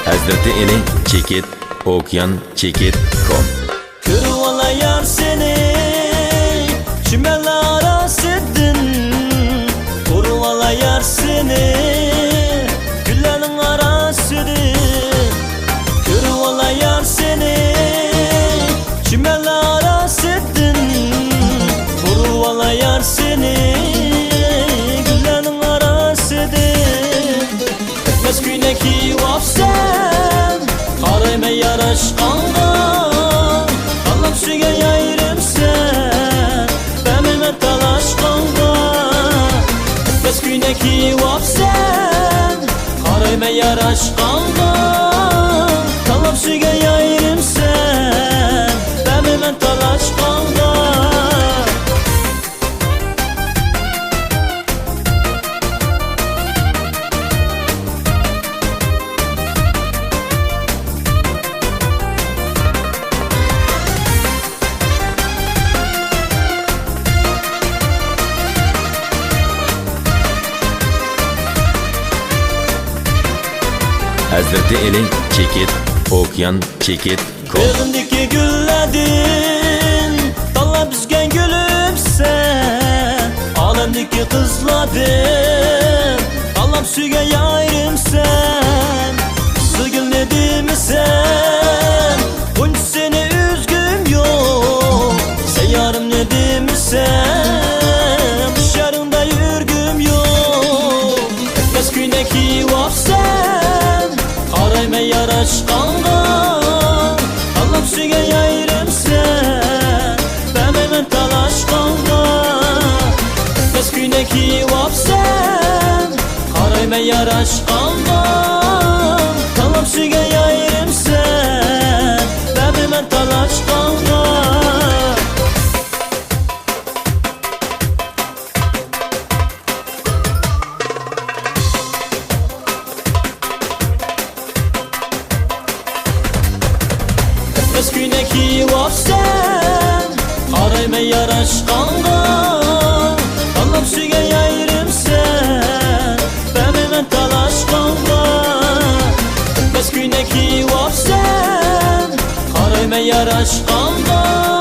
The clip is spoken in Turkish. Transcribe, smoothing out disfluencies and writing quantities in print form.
Hazreti eli çekit, okyan çekit kom. Kırvala yar seni, çimenler arasıdın. Kırvala yar seni, güllerin arasıdın. Kırvala yar seni, çimenler arasıdın. Kırvala yar seni, güllerin arasıdın. Etmez güyneki vapsen, karayma yaraşkanla. Allah'ım süge yayrım sen, benimle talaşkanla. Etmez güyneki vapsen, karayma yaraşkanla. Allah'ım süge yayrım sen, benimle talaşkanla. Hazreti eli çekit, okyan çekit kom. Begindeki gülledin, dalla bizgen gülüm sen. Alemdeki kızladın, Allah'ım süge yayrım sen. Sıgıl ne mi sen, bunca seni üzgüm yok. Sen yarım ne mi sen, dışarında yürgüm yok. Etmez güyneki vapsen, karayma yaraşkanla. Allah'ım süge yayrım sen, benimle talaşkanla. Etmez güyneki vapsen, karayma yaraşkanla. Allah'ım süge yayrım sen, benimle talaşkanla. Etmez güyneki vapsen, karayma yaraşkanla. Allah'ım süge yayrım sen, benimle talaşkanla. Etmez güyneki vapsen, karayma yaraşkanla.